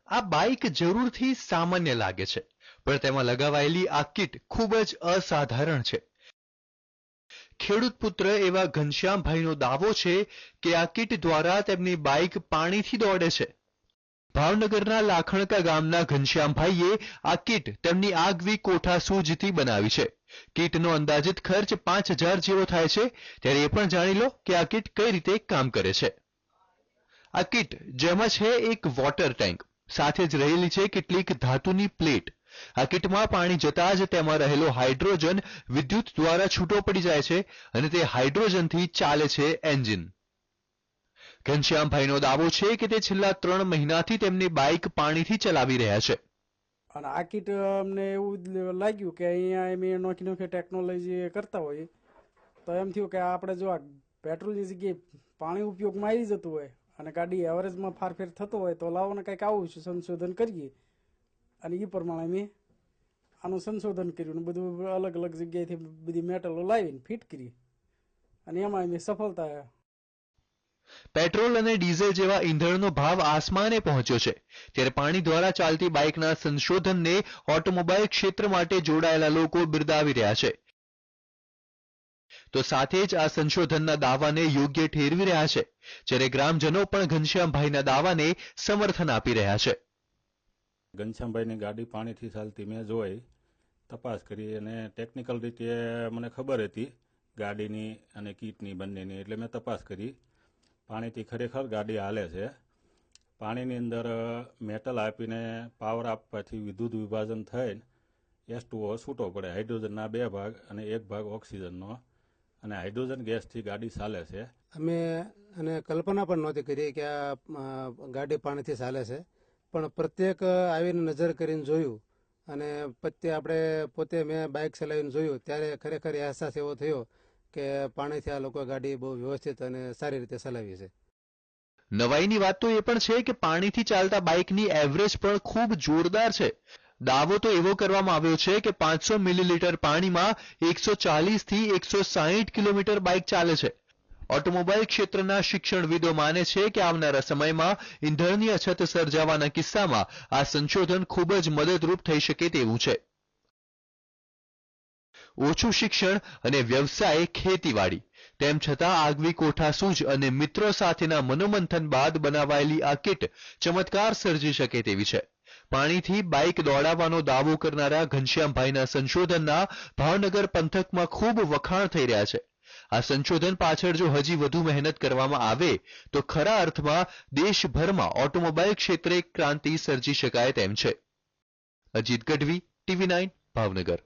આ બાઇક જરૂરથી સામાન્ય લાગે છે, પણ તેમાં લગાવાયેલી આ કિટ ખૂબ જ અસાધારણ છે. ખેડૂત પુત્ર એવા ઘનશ્યામભાઈનો દાવો છે કે આ કિટ દ્વારા તેમની બાઇક પાણીથી દોડે છે. ભાવનગરના લાખણકા ગામના ઘનશ્યામભાઈએ આ કિટ તેમની આગવી કોઠાસૂઝથી બનાવી છે. કિટનો અંદાજિત ખર્ચ 5000 જેવો થાય છે. ત્યારે એ પણ જાણી લો કે આ કિટ કઈ રીતે કામ કરે છે. આ કિટ જેમાં છે એક વોટર ટેન્ક, સાથે જ રહેલી છે કેટલીક ધાતુની પ્લેટ. આ કિટમાં પાણી જતા જ તેમાં રહેલો હાઇડ્રોજન વિદ્યુત દ્વારા છૂટો પડી જાય છે અને તે હાઇડ્રોજનથી ચાલે છે એન્જિન. ઘનશ્યામભાઈનો દાવો છે કે તે છેલ્લા 3 મહિનાથી તેમની બાઇક પાણીથી ચલાવી રહ્યા છે. અને આ કિટ અમને એવું લાગ્યું કે અહીંયા એમ નોખી નોખી ટેકનોલોજી કરતા હોય તો એમ થયું કે આપણે જો આ પેટ્રોલની જગ્યાએ પાણી ઉપયોગમાં આવી જતું હોય અને ગાડી એવરેજમાં ફારફેર થતો હોય તો લાવોને કંઈક આવું સંશોધન કરીએ. અને એ પ્રમાણે મેં આનું સંશોધન કર્યું ને બધું અલગ અલગ જગ્યાએથી બધી મેટલો લાવીને ફિટ કરી અને એમાં અમે સફળતા. પેટ્રોલ અને ડીઝલ જેવા ઈંધણનો ભાવ આસમાને પહોંચ્યો છે, ત્યારે પાણી દ્વારા ચાલતી બાઇકના સંશોધનને ઓટોમોબાઈલ ક્ષેત્ર માટે જોડાયેલા લોકો બિરદાવી રહ્યા છે. તો સાથે જ આ સંશોધનના દાવાને યોગ્ય ઠેરવી રહ્યા છે, જ્યારે ગ્રામજનો પણ ઘનશ્યામભાઈના દાવાને સમર્થન આપી રહ્યા છે. ઘનશ્યામભાઈની ગાડી પાણીથી ચાલતી મેં જોઈ, તપાસ કરી અને ટેકનિકલ રીતે મને ખબર હતી ગાડીની અને કીટની બંનેની, એટલે મેં તપાસ કરી. પાણીથી ખરેખર ગાડી હાલે છે. પાણીની અંદર મેટલ આપીને પાવર આપવાથી વિદ્યુત વિભાજન થઈને H2O છૂટો પડે, હાઇડ્રોજનના 2 ભાગ અને 1 ભાગ ઓક્સિજનનો, અને હાઇડ્રોજન ગેસથી ગાડી ચાલે છે. અમે અને કલ્પના પણ નહોતી કરી કે આ ગાડી પાણીથી ચાલે છે, પણ પ્રત્યેક આવીને નજર કરીને જોયું અને પછી આપણે પોતે મેં બાઇક ચલાવીને જોયું ત્યારે ખરેખર અહેસાસ એવો થયો કે પાણીથી આ લોકો ગાડી બહુ વ્યવસ્થિત અને સારી રીતે ચલાવી છે. નવાઈની વાત તો એ પણ છે કે પાણીથી ચાલતા બાઇકની એવરેજ પણ ખૂબ જોરદાર છે. દાવો તો એવો કરવામાં આવ્યો છે કે 500 મિલીલીટર પાણીમાં 140 થી 160 કિલોમીટર બાઇક ચાલે છે. ઓટોમોબાઈલ ક્ષેત્રના શિક્ષણવિદો માને છે કે આવનારા સમયમાં ઈંધણની અછત સર્જાવાના કિસ્સામાં આ સંશોધન ખૂબ જ મદદરૂપ થઈ શકે તેવું છે. ઓછું શિક્ષણ અને વ્યવસાય ખેતીવાડી, તેમ છતાં આગવી કોઠાસૂઝ અને મિત્રો સાથેના મનોમંથન બાદ બનાવાયેલી આ કિટ ચમત્કાર સર્જી શકે તેવી છે. પાણીથી બાઇક દોડાવવાનો દાવો કરનારા ઘનશ્યામભાઈના સંશોધનના ભાવનગર પંથકમાં ખૂબ વખાણ થઈ રહ્યા છે. આ સંશોધન પાછળ જો હજી વધુ મહેનત કરવામાં આવે તો ખરા અર્થમાં દેશભરમાં ઓટોમોબાઈલ ક્ષેત્રે ક્રાંતિ સર્જી શકાય તેમ છે. અજીત ગઢવી, TV9, ભાવનગર.